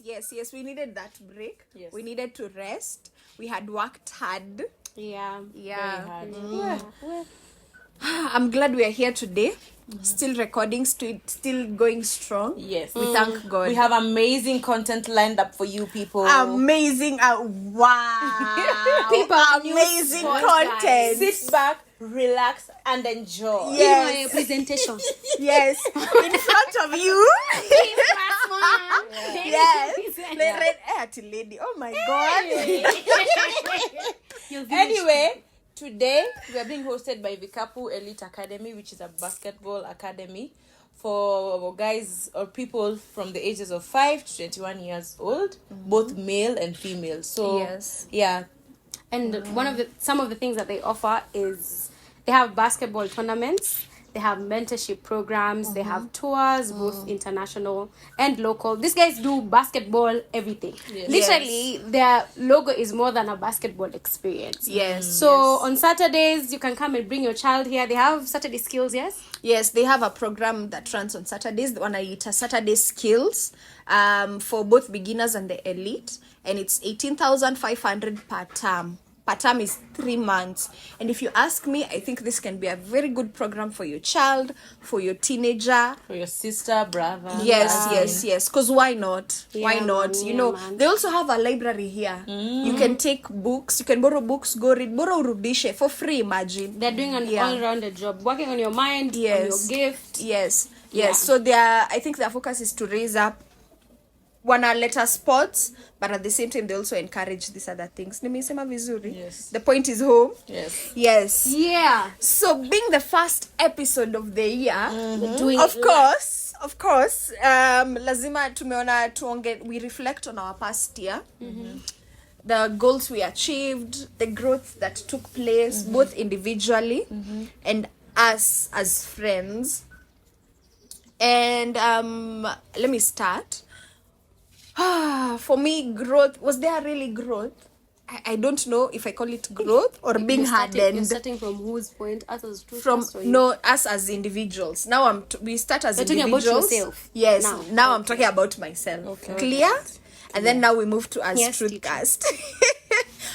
Yes. We needed that break. Yes. We needed to rest. We had worked hard. Yeah. Very hard. Well, I'm glad we are here today. Still recording, still going strong. Yes. We thank God. We have amazing content lined up for you people. Amazing. Wow. People, amazing news content. Sit back, relax, and enjoy. Yes. my presentation. Yes. In front of you. Yes. The red hair lady. Oh my God. Anyway, today we are being hosted by Vikapu Elite Academy, which is a basketball academy for guys or people from the ages of 5 to 21 years old, both male and female. So Yes. yeah. And some of the things that they offer is they have basketball tournaments, they have mentorship programs, they have tours, both international and local. These guys do basketball everything. Yes. Literally, their logo is more than a basketball experience. Yes. So on Saturdays, you can come and bring your child here. They have Saturday skills, yes? Yes, they have a program that runs on Saturdays. The one I eat Saturday skills for both beginners and the elite. And it's 18,500 per term. Per term is 3 months. And if you ask me, I think this can be a very good program for your child, for your teenager. For your sister, brother. Yes. Because why not? Why Yeah, not? man, You yeah, know, man. they also have a library here. You can take books. You can borrow books, go read. Borrow urudishe for free, imagine. They're doing an Yeah. all-rounded job, working on your mind, Yes. on your gift. Yes. Yeah. So I think their focus is to raise up wanaleta sports, but at the same time they also encourage these other things. Nimesema vizuri? Yes. The point is home. Yes. Yes. Yeah. So being the first episode of the year, Doing of it course, lazima tumeona we reflect on our past year. The goals we achieved, the growth that took place, both individually and us as friends. And let me start. For me, growth, was there really growth? I don't know if I call it growth or being You're hardened. starting from whose point? Us as two From first, or you? no, us as individuals. Now we start as You're talking about individuals. yourself Yes. now. Now I'm talking about myself. Okay. Clear? And then now we move to us Yes, Truthcast.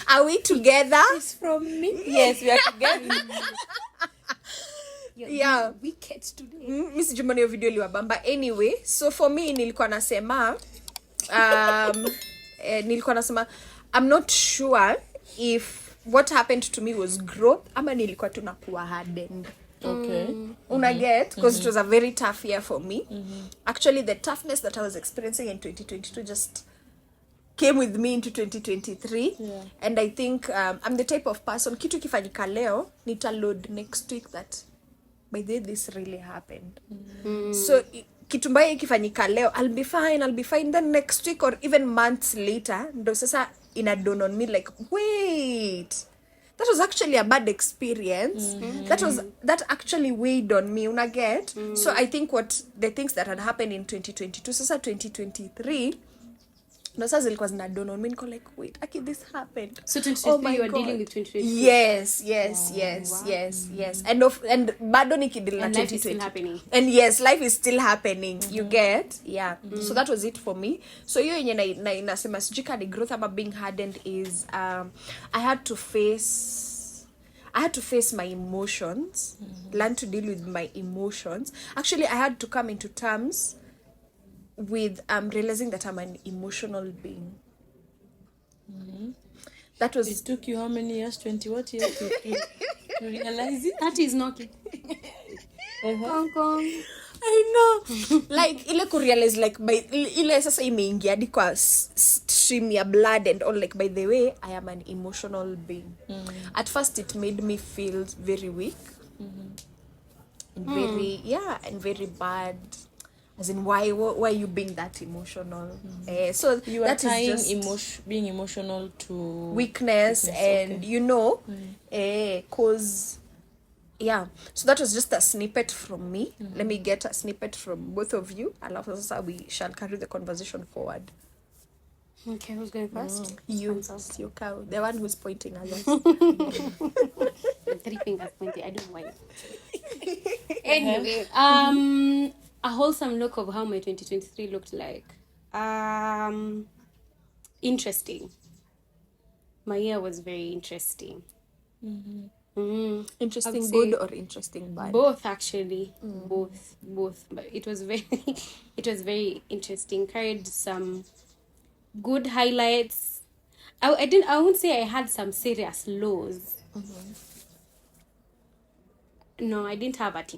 Are we together? From me. Yes, we are together. Yeah. Wicked today. Miss Jumani yo video liwabamba. Anyway, so for me nilikuwa nasema I'm not sure if what happened to me was growth ama nilikuwa tunakuwa hardened. Okay. Una get? Because it was a very tough year for me. Actually, the toughness that I was experiencing in 2022 just came with me into 2023. Yeah. And I think I'm the type of person, kitu kifanyika leo, nitaload next week that by the way this really happened. So kitu mbaya ikifanyika leo, I'll be fine. Then next week or even months later, ndo sasa ina dawn on me like, wait, that was actually a bad experience. That actually weighed on me, una get? So I think what the things that had happened in 2022, sasa 2023, no sasa zilikuwa zina dawn on me, niko like, wait, actually this happened. So 2023, you are God. dealing with 2023. Yes. And bado nikideal na And life is still 2020. happening. And yes, life is still happening. You get? Yeah. So that was it for me. So hiyo yenye nasema sijika ni growth ama being hardened is I had to face my emotions, learn to deal with my emotions. Actually, I had to come into terms with realizing that I'm an emotional being. That was It took you how many years? 20 what years to realize it? That is knocking. Kong, kong. I know. Like ile kurealize like by ile sasa imeingia hadi kwa stream ya blood and all, like by the way I am an emotional being. At first it made me feel very weak. And very bad. As in why are you being that emotional? So You are that tying is just being emotional to weakness and okay. you know cause yeah, so that was just a snippet from me. Let me get a snippet from both of you, alafu sasa we shall carry the conversation forward. Okay, who's going first? You cow, the one who's pointing at us. The 3 fingers pointing. I don't mind. Anyway, a wholesome look of how my 2023 looked like. Interesting. My year was very interesting. Interesting say good or interesting bad? Both, actually. Both. But it was very interesting. Carried some good highlights. I won't say I had some serious lows. No, I didn't have but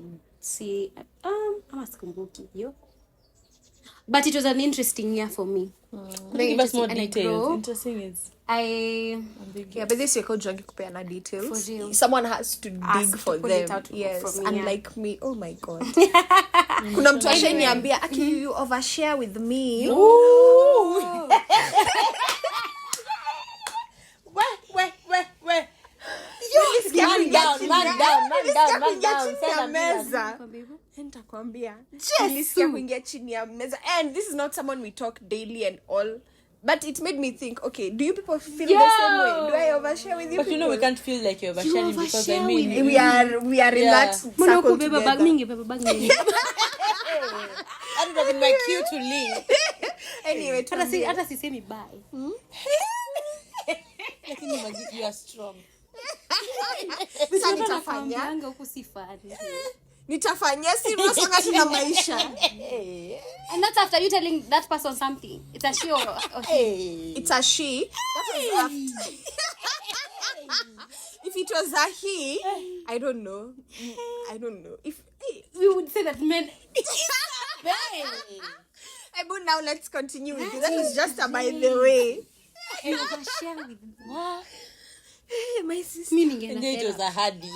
it was an interesting year for me. Could you give us more And I details? grow. Interesting is Yeah, but this year Jangi kupeana details. For real. Someone has to dig for to pull it them. out Yes, from me, unlike me. Oh my god. Kuna mtu ashaniambia, "Aki, you overshare with me." Ooh. Where? Man down. Meza. Nitakwambia. Nilisikia kuingia chini ya meza. And this is not someone we talk daily and all. But it made me think, okay, do you people feel the same way? Do I overshare with you But people? you know we can't feel like you're oversharing because I mean we are in that circle together. bag mingi. I don't have my cue to leave. Anyway, hata sisemi bye. Lakini you are strong. Sasa nitafanya. Huku sifani. Nitafanya serious wakati tuna maisha. And that's after you telling that person something. It's a she or he. It's a she. That was after. If it was a he, I don't know. If we would say that men. but now let's continue with it. That was just a by the way. You overshare with what? My sister. Meaning And it was a hard year.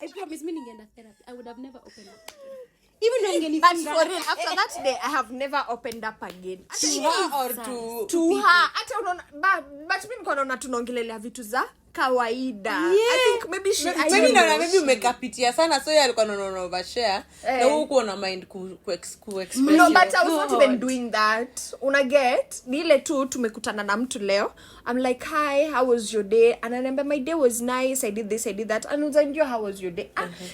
I promise, meaning in therapy, I would have never opened up. Even though But for real, after that day, I have never opened up again. To her or to her. Hata unaona, but mimi niko naona tunaongelelea vitu za kawaida. I think maybe maybe umekapitia sana so yeye alikuwa anaona overshare na huko na mind ku express. No, but I was not even doing that. Una get ni ile tu tumekutana na mtu leo. I'm like, "Hi, how was your day?" And I remember my day was nice. I did this, I did that. And unajua how was your day?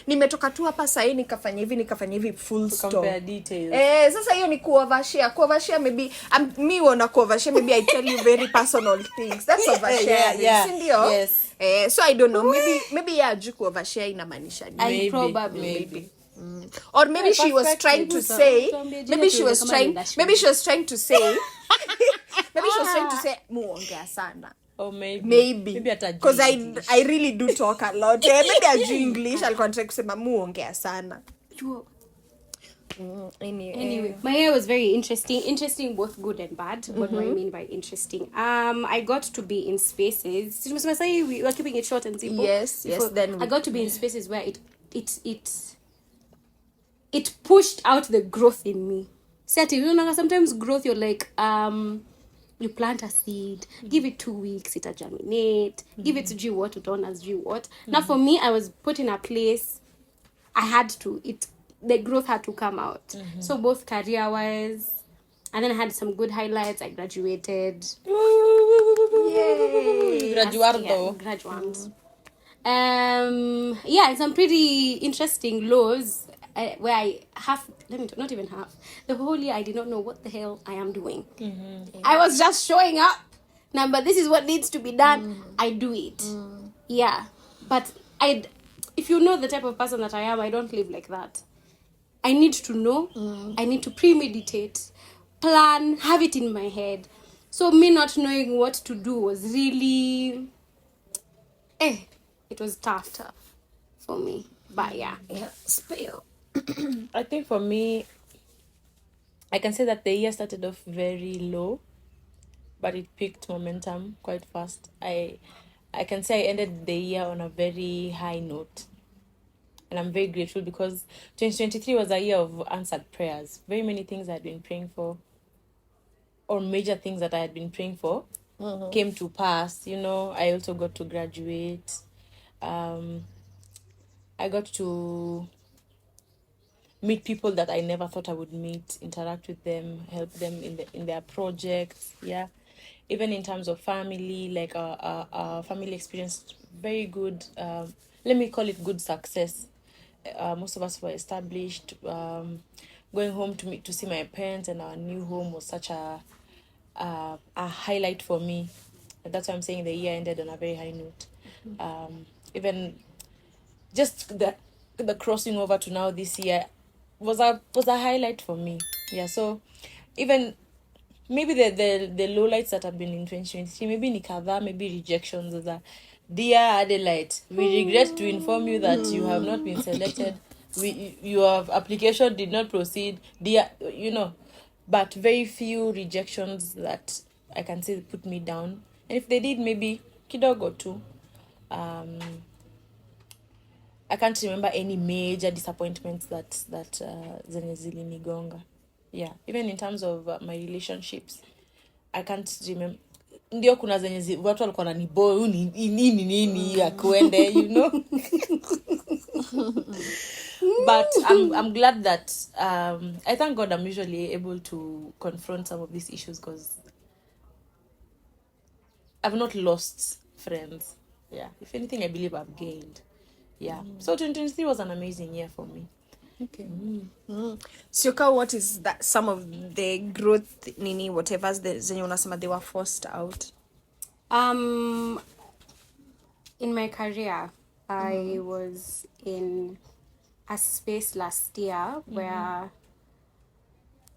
Nimetoka tu hapa sasa nikafanya hivi full stop. Compare details. Sasa hiyo ni ku-overshare. Ku-overshare maybe me wanna ku-overshare, maybe I tell you very personal things. That's overshare. Yeah. Sindio? Yes. So I don't know. Maybe ya ku-overshare inamaanisha nini? Maybe. Or maybe she was trying to say muongea sana. Or Maybe because I really do talk a lot. Maybe I do English. Alikuwa anataka kusema muongea sana. Anyway, my year was very interesting both good and bad. What do I mean by interesting? I got to be in spaces. We were keeping it short and simple. Yes. Then I got to be in spaces where it pushed out the growth in me. Sometimes growth, you're like you plant a seed, give it 2 weeks, it'll germinate, give it to G what, Now for me, I was put in a place the growth had to come out. So both career-wise, and then I had some good highlights. I graduated. yay! Graduando. And some pretty interesting lows where I not even half. The whole year I did not know what the hell I am doing. I was just showing up. Now, but this is what needs to be done. I do it. Yeah. But if you know the type of person that I am, I don't live like that. I need to know. I need to premeditate, plan, have it in my head. So me not knowing what to do was really, it was tough for me. But yeah. Spill. I think for me, I can say that the year started off very low, but it picked momentum quite fast. I can say I ended the year on a very high note. And I'm very grateful because 2023 was a year of answered prayers. Very many things I had been praying for, or major things that I had been praying for, came to pass. I also got to graduate. I got to meet people that I never thought I would meet, interact with them, help them in their projects. Yeah, even in terms of family, like our family experienced very good. Let me call it good success. Most of us were established. going home to see my parents and our new home was such a highlight for me. That's why I'm saying the year ended on a very high note. Even just the crossing over to now this year was a highlight for me. Yeah, so even maybe the lowlights that have been in 2023, maybe nikadha, maybe rejections as a dear Adelaide, we regret to inform you that you have not been selected. Your application did not proceed, dear, but very few rejections that I can say put me down. And if they did, maybe kidogo too. I can't remember any major disappointments that zenye zilinigonga. Yeah, even in terms of my relationships, I can't remember. Ndio kuna zenye watu walikuwa wananiboa nini ya kuende, but I'm glad that I thank God I'm usually able to confront some of these issues because I've not lost friends. Yeah, if anything, I believe I've gained. Yeah, so 2023 was an amazing year for me. Okay. Sioka, what is that? Some of the growth, nini, whatever's the zenye unasema they were forced out. In my career, I was in a space last year where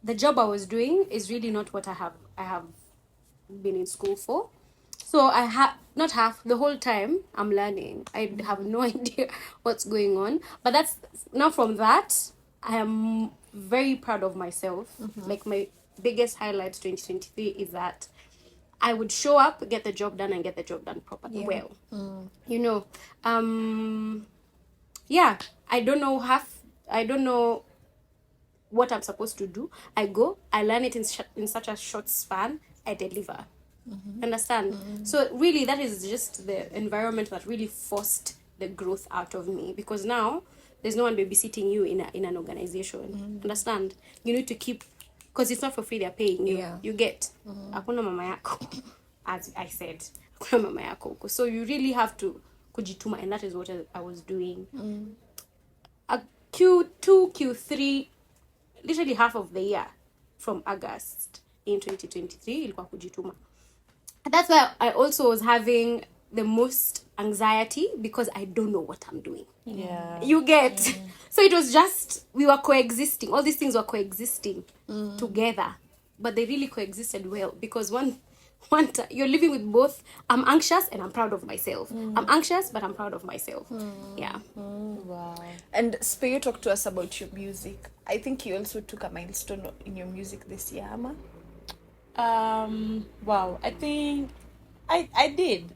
the job I was doing is really not what I have been in school for. So I have not half the whole time I'm learning. I have no idea what's going on. But that's now from that I am very proud of myself. Like my biggest highlight 2023 is that I would show up, get the job done, and get the job done properly. Yeah. Well, yeah, I don't know what I'm supposed to do. I go, I learn it in such a short span, I deliver. Understand? So really that is just the environment that really forced the growth out of me, because now there's no one babysitting you in an organization. Understand? You need to keep, because it's not for free, they're paying you. Yeah. You get hakuna mama yako, as I said, hakuna mama yako. So you really have to kujituma, and that is what I was doing. Q2, Q3, literally half of the year from August in 2023 ilikuwa kujituma. That's why I also was having the most anxiety, because I don't know what I'm doing. Yeah. You get? So it was just, we were coexisting. All these things were coexisting together. But they really coexisted well, because one time you're living with both. I'm anxious and I'm proud of myself. I'm anxious, but I'm proud of myself. Yeah. Wow. And Spey, talk to us about your music. I think you also took a milestone in your music this year, Ama. Wow, I think I did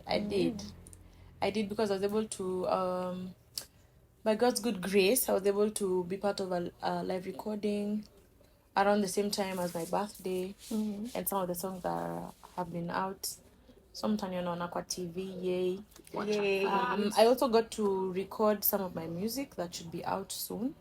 because I was able to by God's good grace I was able to be part of a live recording around the same time as my birthday, and some of the songs that have been out, some on Aqua TV, yay. I also got to record some of my music that should be out soon.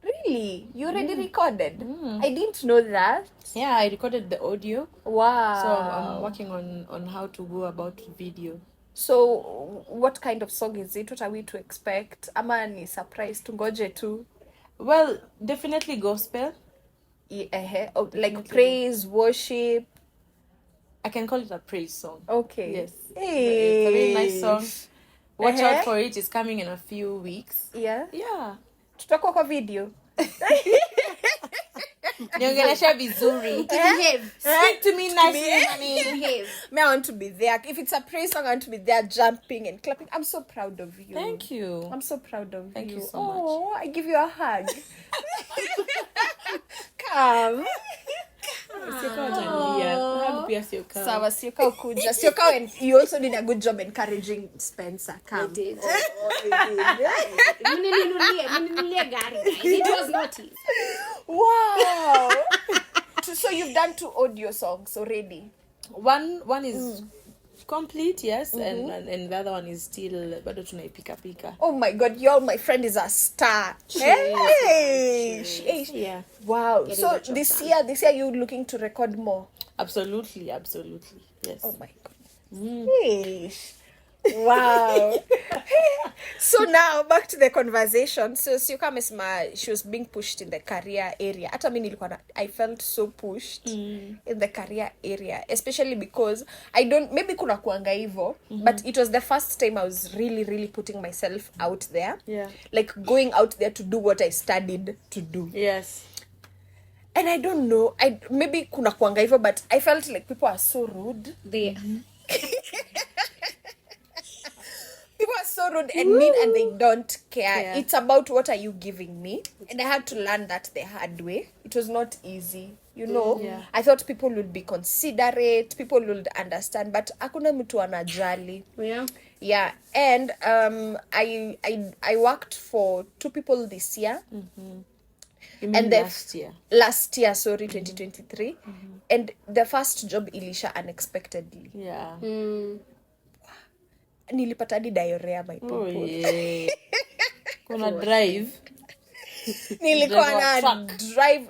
Really? You already recorded? I didn't know that. Yeah, I recorded the audio. Wow. So I'm working on how to go about video. So what kind of song is it? What are we to expect? Ama ni surprise tungoje tu? Well, definitely gospel. Like Definitely. praise, worship. I can call it a praise song. Okay. Yes. Hey. It's a very nice song. Watch out for it. It's coming in a few weeks. Yeah. Yeah. Tutakuwa kwa video. Niongelesha vizuri. Speak to me nicely, honey. Me, I want to be there. If it's a praise song, I want to be there jumping and clapping. I'm so proud of you. Thank you. I'm so proud of Thank you. you so much. Oh, I give you a hug. Come. Sawa, Sioka ukuja. Sioka, and you also did a good job encouraging Spencer. Come. I did. It was naughty. Wow. So you've done 2 audio songs already. One is complete, yes, and the other one is still bado tunaipika. Oh my God, y'all, my friend is a star. Hey. Yeah. Wow. So this year you're looking to record more? Absolutely. Yes. Oh my God. Hey. Wow. So now back to the conversation. So Siuka amesema she was being pushed in the career area. Hata mimi nilikuwa I felt so pushed in the career area, especially because I don't, maybe kuna kuanga hivyo, but it was the first time I was really putting myself out there. Yeah. Like going out there to do what I studied to do. Yes. And I don't know, maybe kuna kuanga hivyo, but I felt like people are so rude. People are so rude and mean, and they don't care. Yeah. It's about what are you giving me, and I had to learn that the hard way. It was not easy, you know. Yeah. I thought people would be considerate, people would understand, but hakuna mtu anajali. Yeah. And I worked for 2 people this year. You mean And last year, sorry, 2023. And the first job ilisha unexpectedly. Yeah. Nilipata hadi diarrhea my people. Oh, yeah. Kuna drive. Nilikuwa na drive.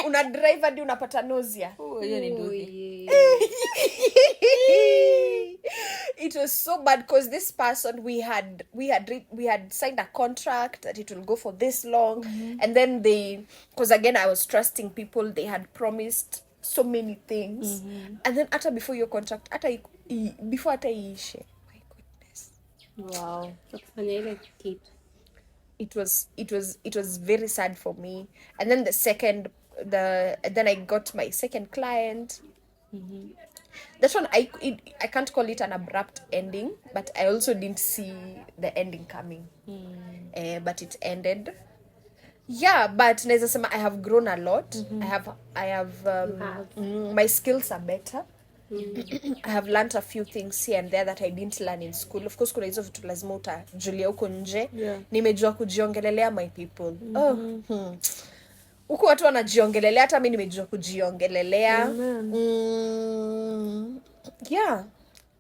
Una drive hadi unapata nausea. Oh, hiyo ni nduthi. It was so bad because this person we had signed a contract that it will go for this long, and then because again I was trusting people, they had promised so many things, and then after before your contract before iishe, my goodness, Wow. it was very sad for me. And then then I got my second client. That one I can't call it an abrupt ending, but I also didn't see the ending coming. But it ended. Yeah, but naweza sema I have grown a lot. I have my skills are better. I have learned a few things here and there that I didn't learn in school. Of course kuna hizo vitu lazima utajulia huko nje. Nimejua kujiongelelea my people. Huko watu wanajiongelelea, hata mimi nimejua kujiongelelea. Yeah.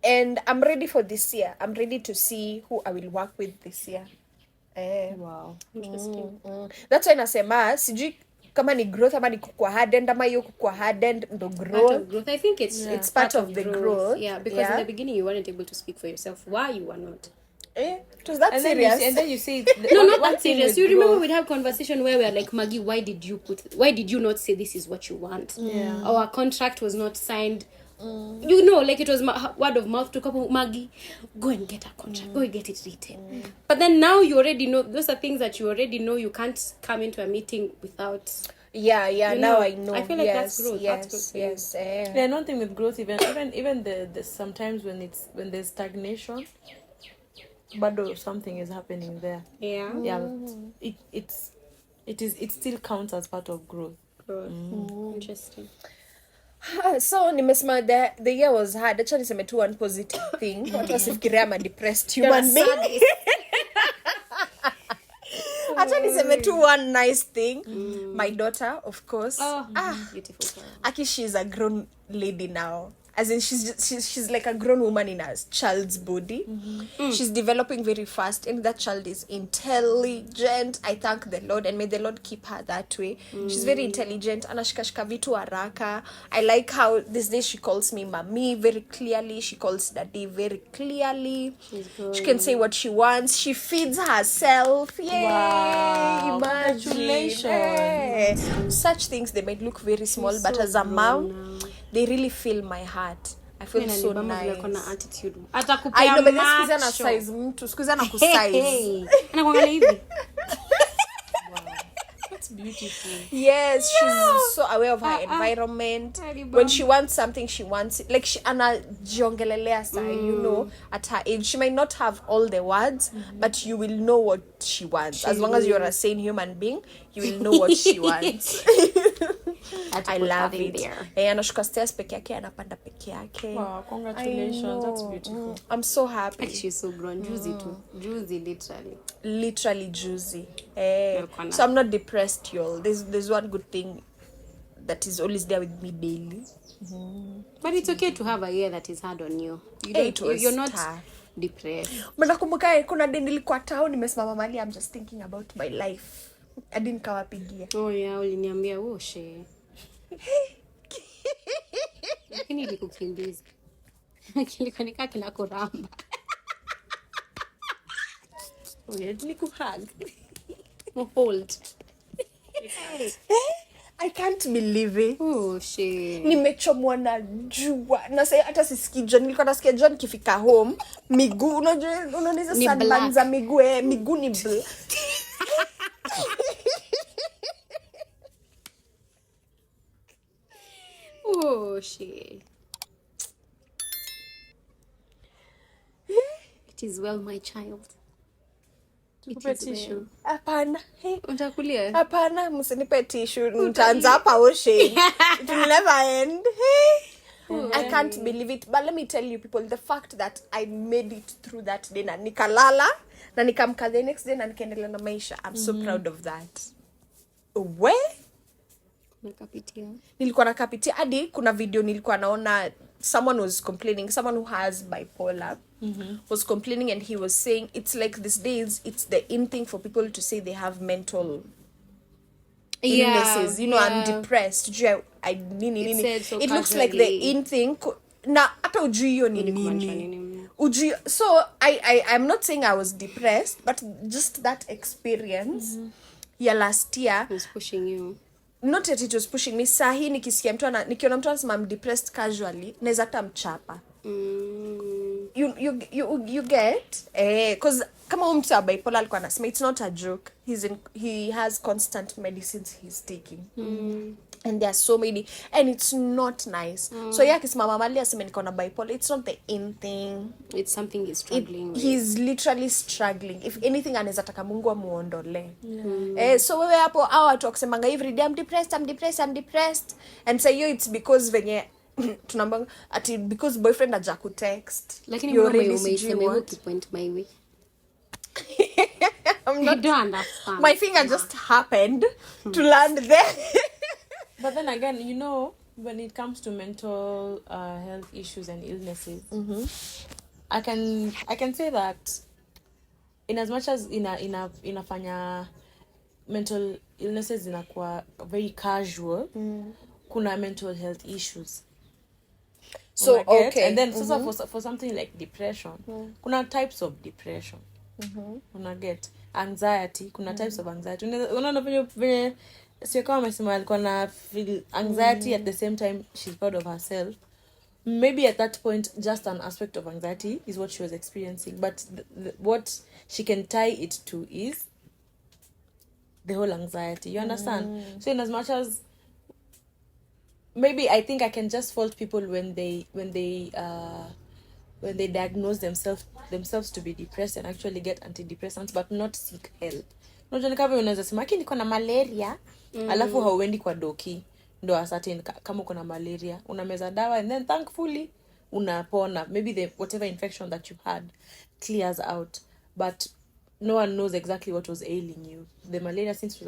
And I'm ready for this year. I'm ready to see who I will work with this year. Wow. Interesting. That's why nasema sijui kama ni growth ama ni kukua hardened ama hiyo kukua hardened ndo growth. I think it's part of the growth. Yeah, because in the beginning you weren't able to speak for yourself. Why you were not? It was that And serious. then you say No, not that serious. You remember we'd have conversation where we are like, Maggie, why did you not say this is what you want? Yeah. Our contract was not signed. You know, like it was word of mouth to couple, Maggie, go and get a contract, go and get it written. But then now you already know, those are things that you already know. You can't come into a meeting without. Yeah, now I know. I feel like that's growth. Yes, that's growth. yes. Yeah, one thing with growth, even the sometimes when there's stagnation, but something is happening there. Yeah. Yeah, it still counts as part of growth. Interesting. So nimesema the year was hard. Acha niseme tu one positive thing. Watu wasifikiria I'm a depressed human being. Acha niseme tu one nice thing. My daughter, of course. Beautiful. Aki, she's a grown lady now. As in she's like a grown woman in a child's body. She's developing very fast, and that child is intelligent. I thank the Lord, and may the Lord keep her that way. She's very intelligent. Anashikashika vitu haraka. I like how these days she calls me mommy very clearly. She calls daddy very clearly. She can say what she wants. She feeds herself. Yay! Wow. Imagine. Congratulations. Hey. Such things, they might look very small, but as a mom, they really fill my heart. I feel so nice. Attitude. I know, but sikuzi ana size mtu. Sikuzi ana kusize. Anakuangalia hivi. That's beautiful. Yes, she's so aware of her environment. When she wants something, she wants it. Like she anajiongelelea sa, you know, at her age. She might not have all the words, but you will know what she wants. As long as you're a sane human being, you will know what she wants. I love it. Anashuka stairs peke yake, anapanda peke yake. Wow, congratulations. That's beautiful. I'm so happy. She's so grown. Juicy too. Juicy, literally. Literally juicy. So I'm not depressed, y'all. There's one good thing that is always there with me daily. But it's okay to have a year that is hard on you. You're not tough. Depressed. Mnakumbuka kuna day nilikuwa town, nimesimama mahali, I'm just thinking about my life. I didn't kawapigia. Oh yeah, uliniambia she. Lakini nilikukimbiza. Kilikuwa nikaa kinakuramba. Ni kuhug. Hold. I can't believe it. Oh shit. Nimechomwa na jua na sasa hata sisikii jua. Nilikuwa nasikia jua nikifika home, miguu unaona hizo Ni sunburn black. za miguu ni black. Oh shit. It is well, my child. It Tukupe is tissue. well. Hapana. Utakulia? Hapana, msinipe tissue. Nitaanza hapa ocean. It will never end. I can't believe it. But let me tell you people, the fact that I made it through that day na nikalala na nikamka the next day na nikaendelea na maisha. I'm so proud of that. Nakapitia. Nilikuwa nakapitia hadi kuna video nilikuwa naona someone was complaining, someone who has bipolar was complaining, and he was saying it's like these days it's the in thing for people to say they have mental illnesses, you know, I'm depressed. It looks like the in thing na hata ujui hiyo ni nini. So I'm not saying I was depressed, but just that experience ya last year was pushing you. Not that it was pushing me. Sahi nikiona mtu anasema I'm depressed casually, naweza hata mchapa. You get cause kama mtu bipolar alikuwa anasema it's not a joke. He has constant medicines he's taking. And there are so many, and it's not nice. So akisimama mali aseme niko na bipolar, it's not the in thing. It's something he's struggling with. He's literally struggling. If anything anaweza taka Mungu amuondole. So wewe hapo hao watu wakisemanga every day I'm depressed and say it's because venye tunambanga ati because boyfriend aja ku text. Lakini mbona umeisema hiyo point my way? I don't understand. My finger just happened to land there. But then again, you know, when it comes to mental health issues and illnesses, I can say that in as much as inafanya mental illnesses inakuwa very casual, kuna mental health issues. So okay, and then for something like depression, kuna types of depression. Unaget anxiety, kuna types of anxiety. Unaona venye sio kama amesema alikuwa na feel anxiety at the same time she's proud of herself. Maybe at that point just an aspect of anxiety is what she was experiencing, but what she can tie it to is the whole anxiety. You understand? So in as much as maybe I think I can just fault people when they diagnose themselves to be depressed and actually get antidepressants but not seek help. Unajua kama unaweza sema niko na malaria, alafu hauendi kwa doki ndo ascertain kama uko na malaria, unameza dawa and then thankfully unapona. Maybe the whatever infection that you had clears out, but no one knows exactly what was ailing you. The malaria, since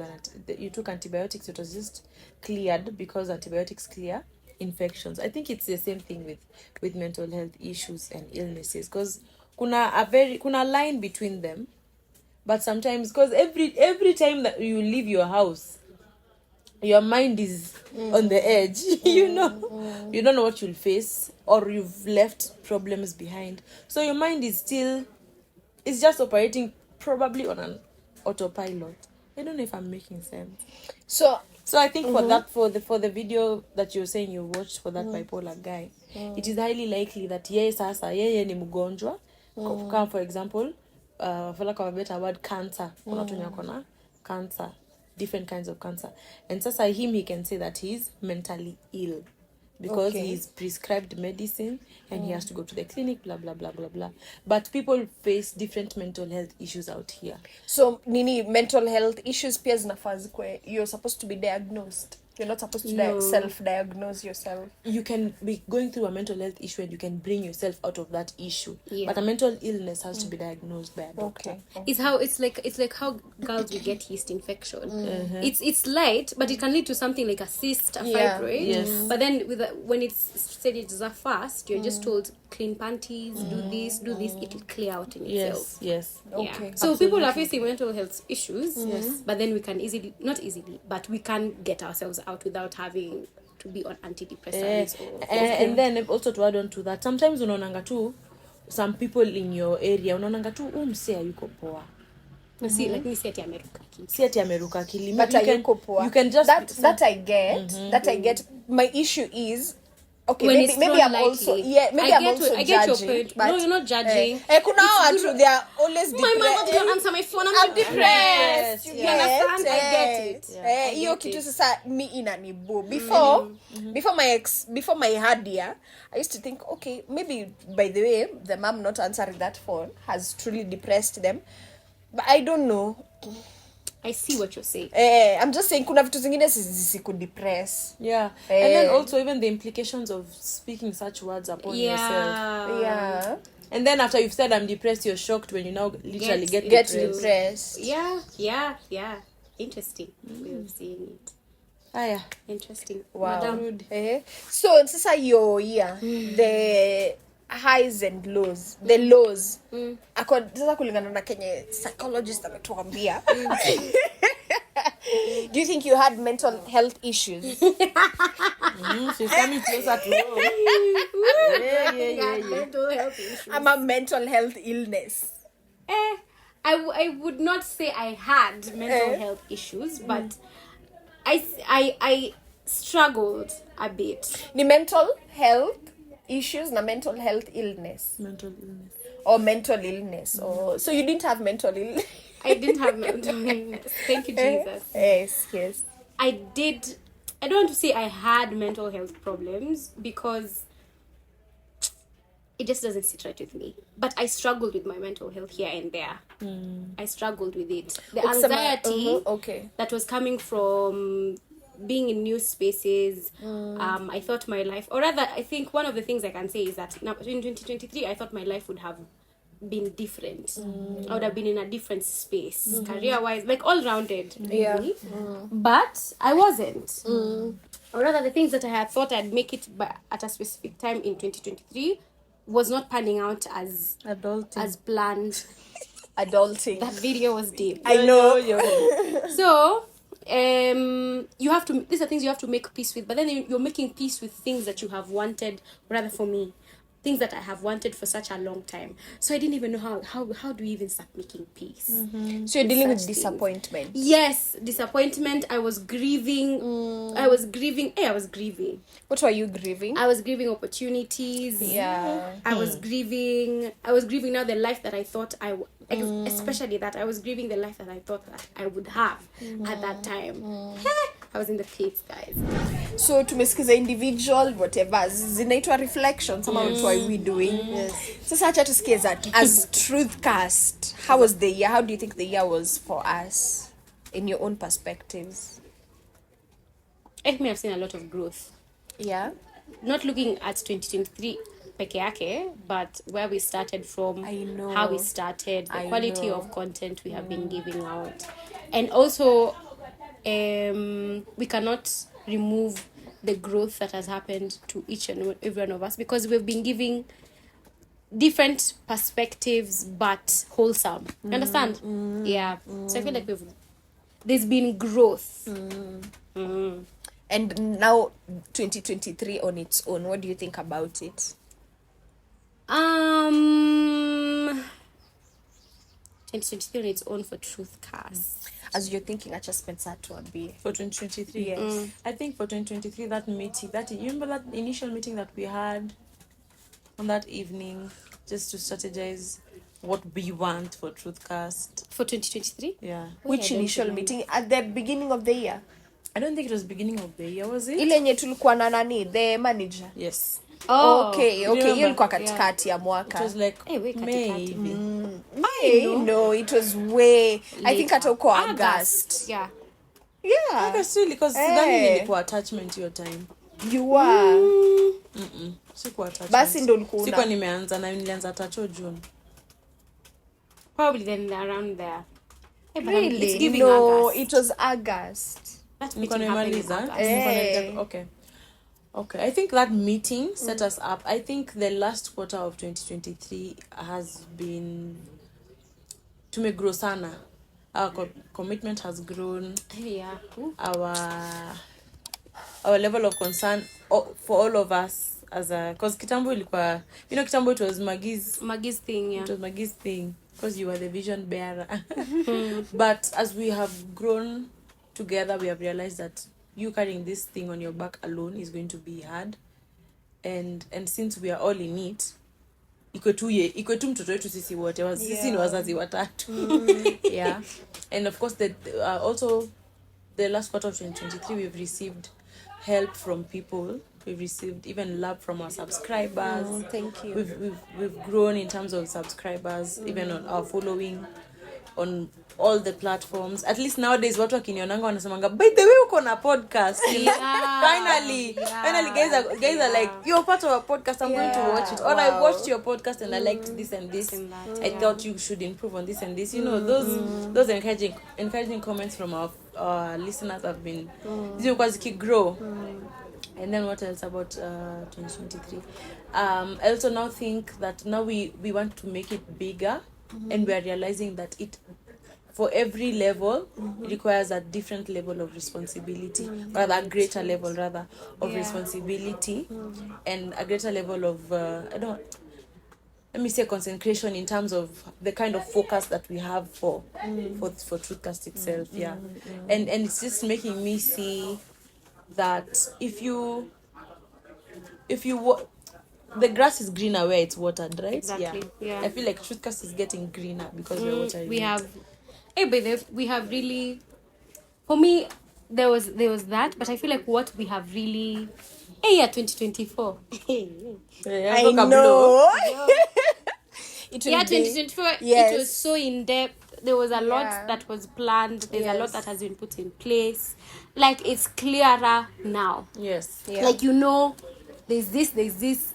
you took antibiotics, it was just cleared because antibiotics clear infections. I think it's the same thing with mental health issues and illnesses, because kuna line between them. But sometimes, because every time that you leave your house, your mind is on the edge. You know, you don't know what you'll face, or you've left problems behind. So your mind is just operating probably on an autopilot. I don't know if I'm making sense. So I think for the video that you're saying you watched for that bipolar guy, it is highly likely that yeye ni mgonjwa. Kama for example, for lack of a better word, cancer. Kuna watu wenye wako na cancer, different kinds of cancer. And sasa he can say that he's mentally ill because he's prescribed medicine and he has to go to the clinic, blah blah blah blah blah. But people face different mental health issues out here. So mental health issues pia zinafaa zikwe, you're supposed to be diagnosed. You're not supposed to self-diagnose yourself. You can be going through a mental health issue and you can bring yourself out of that issue. Yeah. But a mental illness has to be diagnosed by a doctor. Okay. It's like how girls will get yeast infection. It's light, but it can lead to something like a cyst, a fibroid. Yes. But then when it's stages are fast, you're just told clean panties, do this, it will clear out in itself. Yes. Okay. Yeah. So absolutely. People are facing mental health issues, but then we can we can get ourselves out without having to be on antidepressants. And then also to add on to that, sometimes unaonanga tu some people in your area unaonanga tu msee yuko poa. See, like me, si ati ameruka akili. Si ati ameruka akili. But you can just that I get. That I get. My issue is okay. When Maybe I'm also I'm also I get your judging. point. But No, you're not judging. kuna watu they are always My mom depressed. don't answer my phone. I'm depressed. You understand? I get it. Hiyo kitu sasa mi inanibu. Before my had year, I used to think, okay, maybe by the way, the mom not answering that phone has truly depressed them. But I don't know. I see what you're saying. I'm just saying kuna vitu zingine zisikudepress. Yeah. And then also even the implications of speaking such words upon yourself. Yeah. And then after you've said I'm depressed, you're shocked when you now literally get depressed. Yeah. Interesting way of seeing it. Yeah. Interesting. Wow. Madam. So sasa the highs and lows, the lows sasa kulingana na Kenya psychologist ametuambia. Do you think you had mental health issues? She's coming closer to home. Yeah. Mental health issues. I'm a mental health illness. I would not say I had mental health issues, but I struggled a bit. Ni mental health issues na mental health illness. Mental illness. Or mental illness. Or so you didn't have mental illness. I didn't have mental illness. Thank you, Jesus. Yes. I don't want to say I had mental health problems because it just doesn't sit right with me. But I struggled with my mental health here and there. I struggled with it. The anxiety that was coming from being in new spaces. I thought my life, or rather, I think one of the things I can say is that now in 2023, I thought my life would have been different. I would have been in a different space, career-wise, like all-rounded. Really. But I wasn't. Or rather, the things that I had thought I'd make it at a specific time in 2023 was not panning out as planned. Adulting. That video was deep. I know. So you have to, these are things you have to make peace with, but then you're making peace with things that you have wanted, rather for me, things that I have wanted for such a long time. So I didn't even know how do we even start making peace. So you're dealing with disappointment. Yes, disappointment. I was grieving. I was grieving. What were you grieving? I was grieving opportunities. I was grieving now the life that I thought especially that I was grieving the life that I thought that I would have at that time. I was in the pits, guys. So tumesikiza individual whatever zinaitwa reflections ama what are we doing? Sasa acha tusikie that as Truthcast, how was the year? How do you think the year was for us in your own perspectives? I may have seen a lot of growth. Yeah. Not looking at 2023 peke yake, but where we started from, how we started, the quality of content we have been giving out. And also, we cannot remove the growth that has happened to each and every one of us because we've been giving different perspectives but wholesome. You understand? Yeah. So I feel like there's been growth. And now 2023 on its own, what do you think about it? 2023 on its own for Truthcast. As you're thinking, I just spent that to be for 2023. Yes. I think for 2023 that meeting, you remember that initial meeting that we had on that evening, just to strategize what we want for Truthcast for 2023. Yeah. Which initial meeting? At the beginning of the year? I don't think it was beginning of the year, was it? Ile yenye tulikuwa na nani, the manager. Yes. Okay. Hiyo ilikuwa katikati ya mwaka. It was like maybe. No, it was way later. I think hata uko August. Yeah. August really, because sidhani nilikuwa attachment your time. You were. Sikuwa attachment. Basi ndo ulikuwa. Sikuwa nimeanza na nilianza tacho June. Probably then around there. Really? It's giving no, August. It was August. That meeting happened in August. Okay. I think that meeting set us up. I think the last quarter of 2023 has been tumegrow sana. Our commitment has grown. Yeah. our level of concern for all of us as a, because kitambo ilikuwa, kitambo it was Maggie's thing, yeah. It was Maggie's thing because you were the vision bearer. But as we have grown together, we have realized that you carrying this thing on your back alone is going to be hard, and since we are all in it, iko tu mtoto wetu sisi wote, sisi ni wazazi watatu. Yeah. And of course also the last quarter of 2023 we've received help from people. We've received even love from our subscribers. Thank you. We've grown in terms of subscribers, even on our following on all the platforms. At least nowadays watu wakinionanga wanasemanga, by the way uko na podcast. Finally guys are like, you're part of a podcast, I'm going to watch it. Or I watched your podcast and I liked this and this. I thought you should improve on this and this. Those encouraging comments from our listeners have been because it grow. And then what else about 2023? I also now think that now we want to make it bigger, and we are realizing that it, for every level, it requires a different level of responsibility, rather a greater level of responsibility, and a greater level of let me say concentration in terms of the kind of focus that we have for Truthcast itself. And it's just making me see that if you the grass is greener where it's watered, right? Exactly. Yeah. I feel like Truthcast is getting greener because we're watering we have really, for me, there was that, but I feel like what we have really 2024. I know. 2024, yes. It was so in depth. There was a lot that was planned. There's a lot that has been put in place. Like, it's clearer now. Yes. Yeah. Like, there's this,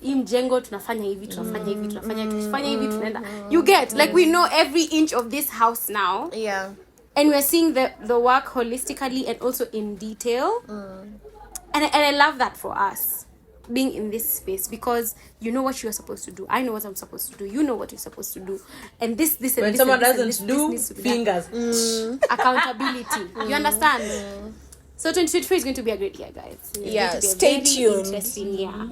hii mjengo tunafanya hivi, tukifanya hivi tunaenda. You get, like, we know every inch of this house now. Yeah. And we're seeing the work holistically and also in detail. And I love that for us, being in this space, because you know what you're supposed to do. I know what I'm supposed to do. You know what you're supposed to do. And this and when this someone and doesn't do, fingers. Accountability. You understand? So 2023 is going to be a great year, guys. Stay tuned. Interesting year.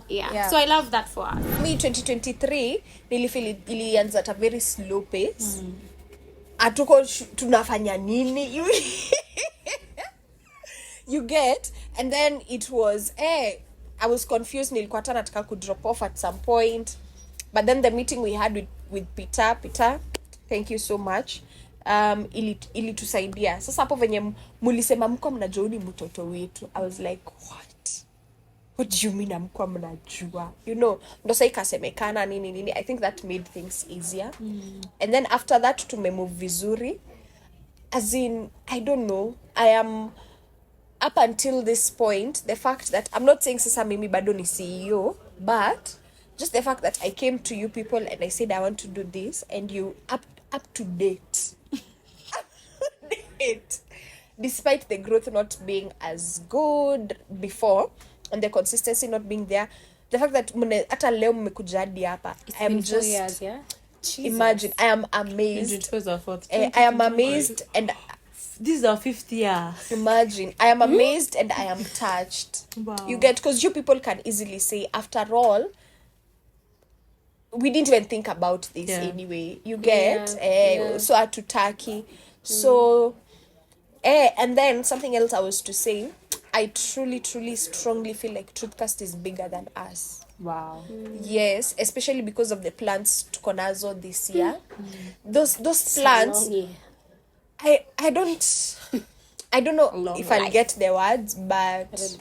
Yeah. So I love that for us. Me 2023 nilifeel ilianza at a very slow pace. Atuko tunafanya nini? You get, and then it was I was confused. Nilikuwa hata nataka ku drop off at some point, but then the meeting we had with Peter, thank you so much. Ili tusaidia. Sasa hapo venye mulisema mko mnajua ni mtoto wetu, I was like, what do you mean mko mnajua? Ndo sasa ikasemekana nini. I think that made things easier. And then after that tumemove vizuri, as in, I don't know, I am up until this point, the fact that I'm not saying sasa mimi bado ni CEO, but just the fact that I came to you people and I said I want to do this, and you up to date. Despite the growth not being as good before and the consistency not being there, the fact that hata leo mmekuja hadi hapa, I am just 4 years, imagine, I am amazed. I am amazed, and this is our 5th year. Imagine, I am amazed and I am touched. Wow. You get, because you people can easily say, after all, we didn't even think about this anyway. You get, so hatutaki. So, and then something else I was to say, I truly, truly, strongly feel like Truthcast is bigger than us. Wow. Yes, especially because of the plans tuko nazo this year. Those plans, I don't know if I'll get the words, but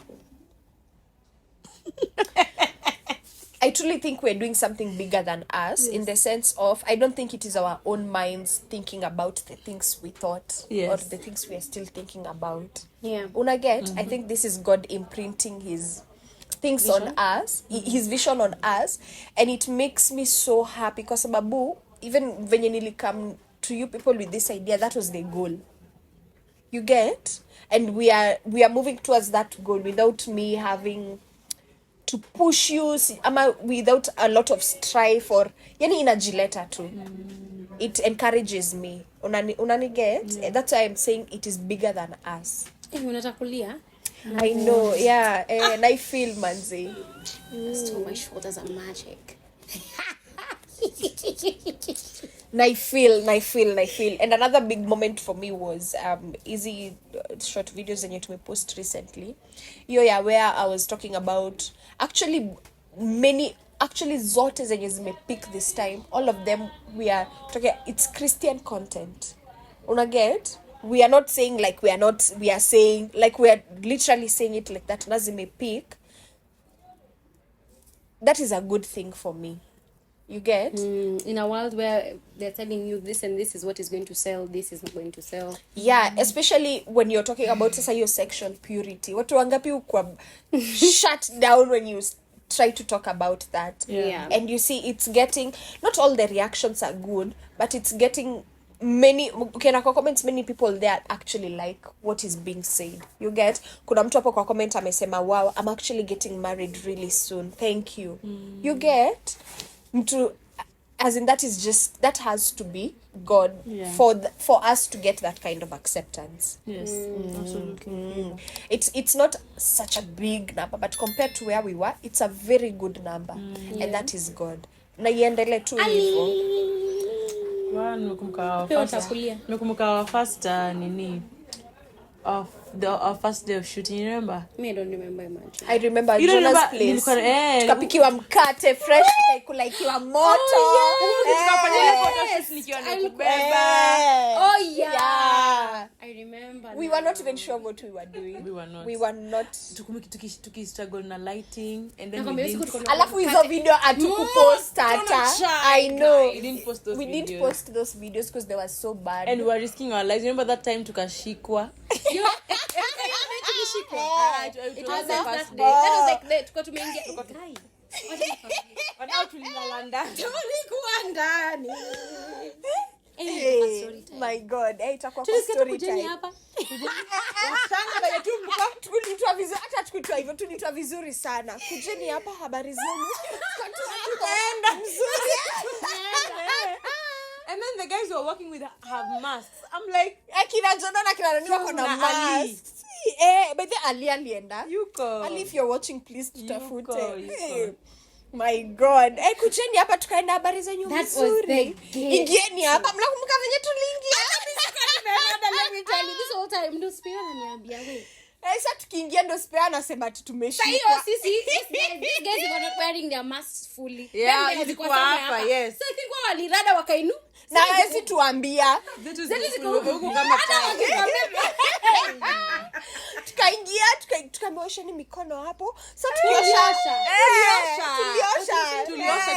I truly think we're doing something bigger than us, in the sense of, I don't think it is our own minds thinking about the things we thought or the things we are still thinking about. Yeah. Una get? I think this is God imprinting his things vision on us, his vision on us, and it makes me so happy because sababu, even venye nilikam to you people with this idea, that was the goal. You get? And we are moving towards that goal without me having to push you, without a lot of strife, or yani inajileta tu. It encourages me. Unani get? That's why I'm saying it is bigger than us. Unataka kulia? I know, yeah. And I feel, manzi. So my shoulders are magic. I feel. And another big moment for me was easy short videos zenye tumepost recently. Yeah, where I was talking about actually zote zenye zimepick this time. All of them we are talking, it's Christian content. Una get? We are not saying like we are saying like we are literally saying it like that. Na zimepick. That is a good thing for me. You get? In a world where they're telling you this and this is what is going to sell, this is not going to sell. Yeah, especially when you're talking about your sexual purity. Watu wangapi ukwa shut down when you try to talk about that. Yeah. And you see it's getting, not all the reactions are good, but it's getting many, ukienda kwa comments, many people there actually like what is being said. You get? Kuna mtu hapo kwa comment amesema, wow, I'm actually getting married really soon. Thank you. You get? Mtu, as in that has to be God for us to get that kind of acceptance. Yes, absolutely. It's not such a big number, but compared to where we were, it's a very good number. And that is God. Na iendele tu hivyo. Nimekumbuka our first nini of our first day of shooting, you remember? Me, I don't remember much. I remember You Jonah's remember, place. Tukapikiwa mkate fresh, tukaikula ikiwa moto. Oh yeah. I remember. We were not even sure what we were doing. We were not. Tuki struggle na lighting, and then Alafu hizo video atukupost hata. I know. We didn't post those We videos. didn't post those videos because they were so bad. And we were risking our lives. Remember that time tukashikwa? It was the first day. Oh. That was like that. Tuko tumeingia. Guy. Wanao tulilala ndani. Tulikuwa ndani. My God, itakuwa kwa story time. Washanga bado tulitoa vizuri, hata tukitoa hivyo tulitoa vizuri sana. Kujeni hapa, habari zenu. Tukaenda mzuri. And then the guys who are working with have masks. I'm like, akina Jonah na akina nani wako na masks. By the Ali alienda. Ali, if you're watching, please tutafute. My God. Kujeni hapa tukaenda habari zenyu vizuri. Ingieni hapa, mnakumbuka venye tuliingia. Let me tell you, this whole time ndo spare ananiambia wewe. Sasa tukiingia ndo spare anasema tumeshika. Hiyo sisi these guys were not wearing their masks fully. Yeah, ilikuwa hapa, yes. So I think walirada wakainu. Na hawezi tuambia. Tukaingia, tukameosheni mikono hapo. So tuliosha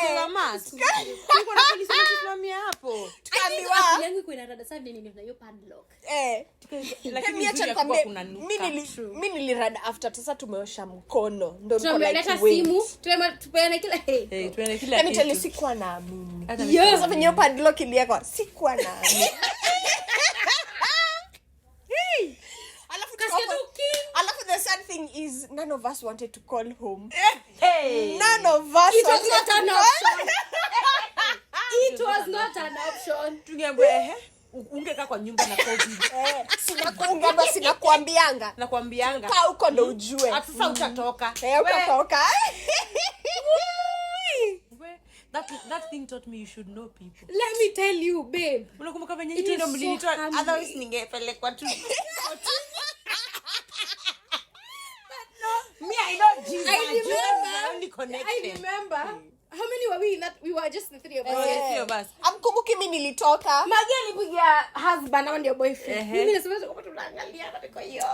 kila mask. Tulikuwa na polisi tusimamia hapo. Tukaambiwa yangu iko inarada sana nini na hiyo padlock. Lakini acha nikwambie, mimi nilirada after sasa tumeosha mkono. Ndio niko like simu, tupeane kila tupeane kila kitu. Mimi sikuwa naamini. Sasa venye padlock iliekwa sikuwa naamini. Alafu the sad thing is none of us wanted to call home. None of us. It was not an option. It was not an option. Tungeambia ungekaa kwa nyumba na COVID. Sinakuambianga. Nakwambianga. Kaa huko ndo ujue. Sasa utatoka. Utatoka. That thing taught me you should know people. Let me tell you, babe. Unakumbuka venye nyinyi ndio mlinitoa, otherwise ningepelekwa tu. Me, I know Jesus. I remember. How many were we in that? We were just the three of us. Three of us. Amkumbuki mimi nilitoka. Magia alipigia husband and your boyfriend. Mimi nasema kama tunaangalia na kwa hiyo.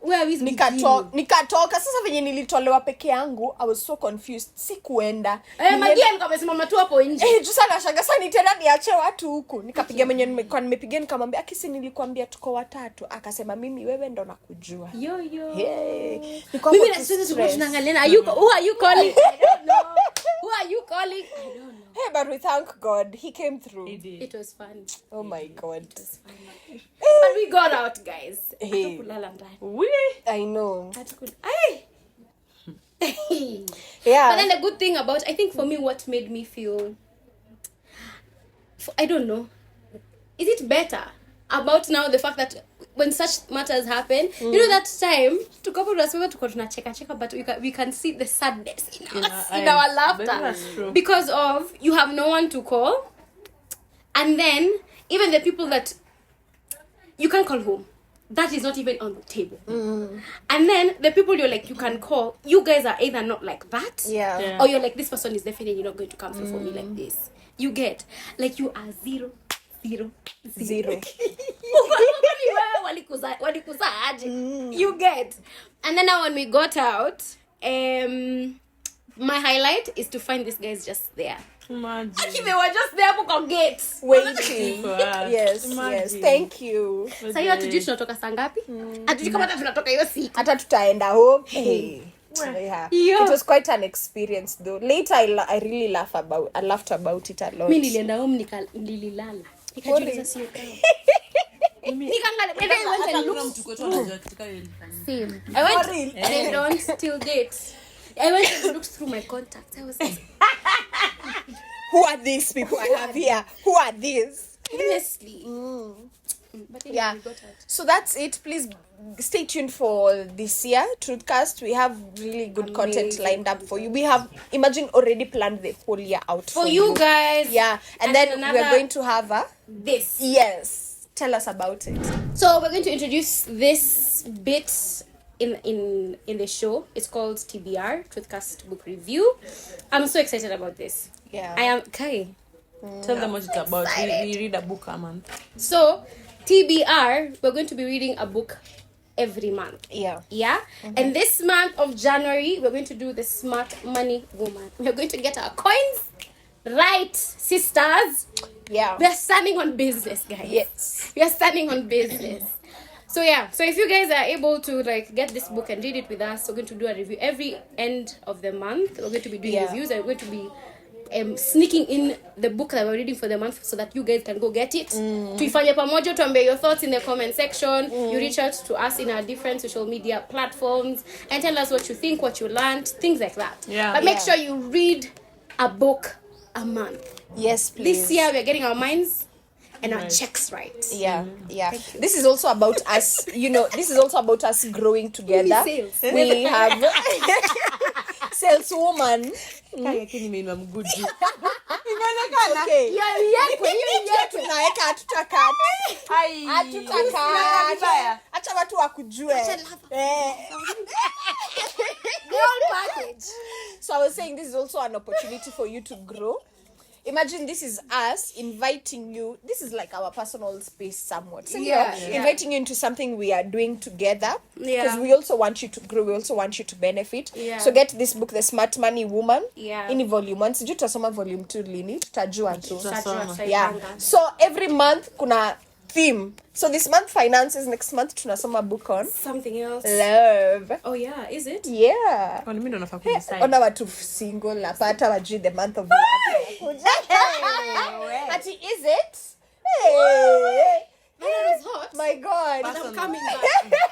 Where is nikatoka sasa venye nilitolewa peke yangu. I was so confused. Sikuenda. Magia alikuwa amesimama tu hapo nje. Jusa nashangaa sana tena niache watu huku. Nikapiga mwenye nimepiga nikamwambia akisi nilikwambia tuko watatu. Akasema mimi wewe ndo nakujua. Yo. Mimi nasema tunaangalia. Who are you calling? I don't know. Who are you calling? I don't know. Hey, but we thank God he came through. He did. It was fun. Oh my God. It was fun. But we got out, guys. Hey. I know. Yeah. But then the good thing about, I think for me, what made me feel, I don't know, is it better? about now the fact that when such matters happen, you know that time tunacheka but we can see the sadness in us, in our laughter, because of you have no one to call, and then even the people that you can call home, that is not even on the table. And then the people you're like you can call, you guys are either not like that, or you're like, this person is definitely not going to come through for me like this. You get like you are zero. You get. And then now when we got out, my highlight is to find these guys just there. Imagine. Actually, they were just there for gates waiting. Yes, thank you. Sasa hiyo hatujui tunatoka saa ngapi? Hatujui kama tunatoka hiyo siku. Hata tutaenda home. Yeah. It was quite an experience though. Later I really laughed about it a lot. Mimi nilienda home nililala. Nikajiuliza sio kama. I went and don't till date. I went and looked through my contacts. I was like, who are these people I have here? Who are these? Honestly. But anyway, we got out. So that's it. Please stay tuned for this year Truthcast. We have really good content lined up for you. We have already planned the whole year out for you guys. Yeah, and then we're going to have this. Yes, tell us about it. So we're going to introduce this bit in the show. It's called TBR, Truthcast Book Review. I'm so excited about this. Yeah, I am. Kai, tell them what it's about. We read a book a month. So TBR, we're going to be reading a book every month. Yeah. And this month of January, we're going to do the Smart Money Woman. We're going to get our coins right, sisters. Yeah, we're standing on business, guys. Yes, we are standing on business. So if you guys are able to get this book and read it with us, we're going to do a review every end of the month. We're going to be doing reviews, and we're going to be sneaking in the book that we're reading for the month so that you guys can go get it. Tuifanye pamoja, tuambie your thoughts in the comment section. You reach out to us in our different social media platforms and tell us what you think, what you learned, things like that. But make sure you read a book a month. Yes, please. This year we're getting our minds and our checks right. Yeah. This is also about us, this is also about us growing together. We have saleswoman. Okay. Tunaweka hatutakata. Acha watu wakujue. So I was saying this is also an opportunity for you to grow. Imagine this is us inviting you. This is like our personal space somewhat. Inviting you into something we are doing together. Because we also want you to grow. We also want you to benefit. So get this book, The Smart Money Woman. In volume 1. Sijui tutasoma volume 2 lini. Tutajua tu. So every month kuna theme. So this month finances, next month tunasoma book on something else. Love. Oh yeah, is it? Yeah. Ona watu single napata wajui the month of love. But is it? Hey. That was hot. My God. But I'm coming back.